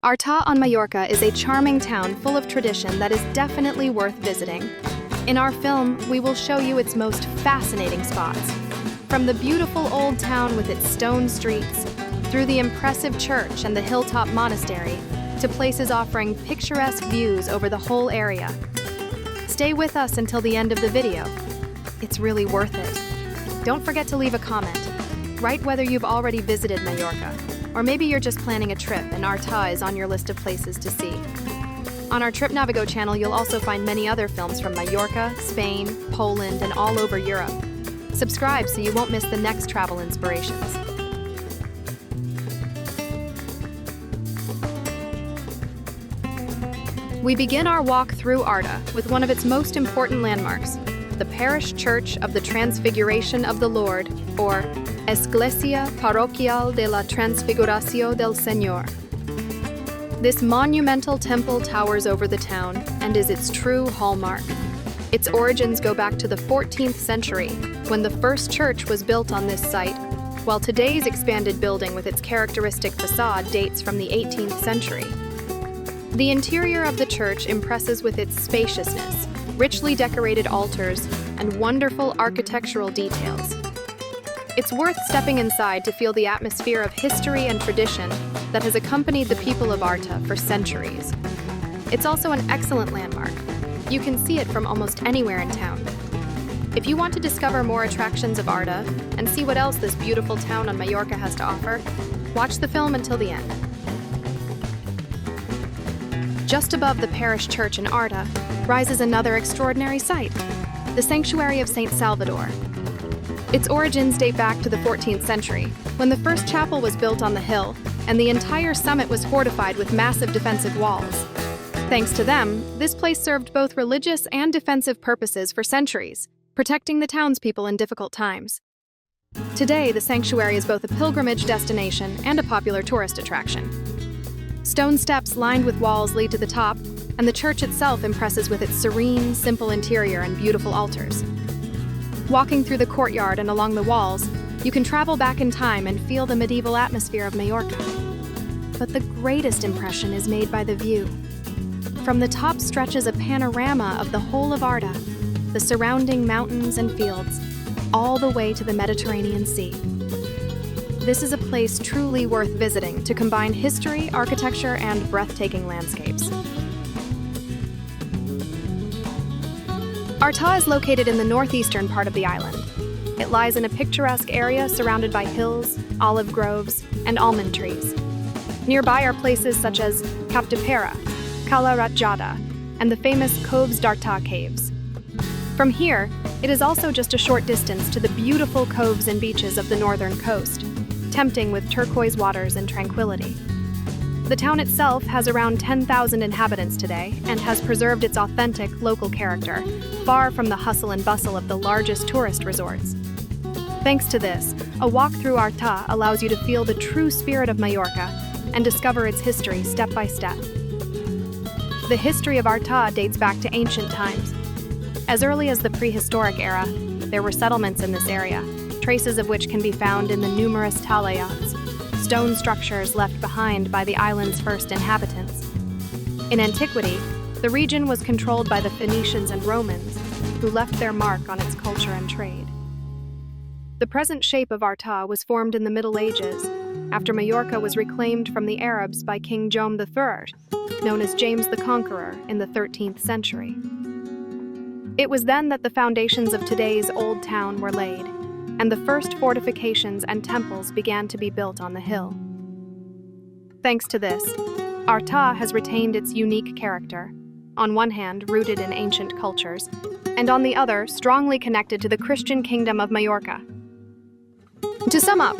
Arta on Mallorca is a charming town full of tradition that is definitely worth visiting. In our film, we will show you its most fascinating spots. From the beautiful old town with its stone streets, through the impressive church and the hilltop monastery, to places offering picturesque views over the whole area. Stay with us until the end of the video. It's really worth it. Don't forget to leave a comment. Write whether you've already visited Mallorca, or maybe you're just planning a trip and Arta is on your list of places to see. On our TripNavigo channel, you'll also find many other films from Mallorca, Spain, Poland, and all over Europe. Subscribe so you won't miss the next travel inspirations. We begin our walk through Arta with one of its most important landmarks, the Parish Church of the Transfiguration of the Lord, or Església Parroquial de la Transfiguración del Senyor. This monumental temple towers over the town and is its true hallmark. Its origins go back to the 14th century, when the first church was built on this site, while today's expanded building with its characteristic façade dates from the 18th century. The interior of the church impresses with its spaciousness, richly decorated altars, and wonderful architectural details. It's worth stepping inside to feel the atmosphere of history and tradition that has accompanied the people of Arta for centuries. It's also an excellent landmark. You can see it from almost anywhere in town. If you want to discover more attractions of Arta and see what else this beautiful town on Mallorca has to offer, watch the film until the end. Just above the parish church in Arta rises another extraordinary sight, the sanctuary of Sant Salvador. Its origins date back to the 14th century, when the first chapel was built on the hill, and the entire summit was fortified with massive defensive walls. Thanks to them, this place served both religious and defensive purposes for centuries, protecting the townspeople in difficult times. Today, the sanctuary is both a pilgrimage destination and a popular tourist attraction. Stone steps lined with walls lead to the top, and the church itself impresses with its serene, simple interior and beautiful altars. Walking through the courtyard and along the walls, you can travel back in time and feel the medieval atmosphere of Mallorca. But the greatest impression is made by the view. From the top stretches a panorama of the whole of Arta, the surrounding mountains and fields, all the way to the Mediterranean Sea. This is a place truly worth visiting to combine history, architecture, and breathtaking landscapes. Arta is located in the northeastern part of the island. It lies in a picturesque area surrounded by hills, olive groves, and almond trees. Nearby are places such as Cap de Pera, Cala Ratjada, and the famous Coves d'Arta caves. From here, it is also just a short distance to the beautiful coves and beaches of the northern coast, tempting with turquoise waters and tranquility. The town itself has around 10,000 inhabitants today and has preserved its authentic local character, far from the hustle and bustle of the largest tourist resorts. Thanks to this, a walk through Arta allows you to feel the true spirit of Mallorca and discover its history step by step. The history of Arta dates back to ancient times. As early as the prehistoric era, there were settlements in this area, traces of which can be found in the numerous talayats, stone structures left behind by the island's first inhabitants. In antiquity, the region was controlled by the Phoenicians and Romans, who left their mark on its culture and trade. The present shape of Arta was formed in the Middle Ages, after Mallorca was reclaimed from the Arabs by King Jaume III, known as James the Conqueror, in the 13th century. It was then that the foundations of today's Old Town were laid, and the first fortifications and temples began to be built on the hill. Thanks to this, Arta has retained its unique character, on one hand rooted in ancient cultures, and on the other strongly connected to the Christian kingdom of Mallorca. To sum up,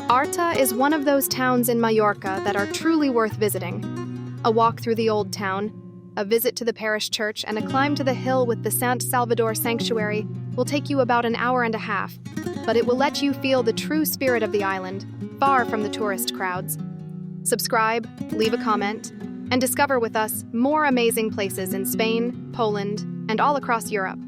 Arta is one of those towns in Mallorca that are truly worth visiting. A walk through the old town, a visit to the parish church, and a climb to the hill with the Sant Salvador sanctuary will take you about an hour and a half, but it will let you feel the true spirit of the island, far from the tourist crowds. Subscribe, leave a comment, and discover with us more amazing places in Spain, Poland, and all across Europe.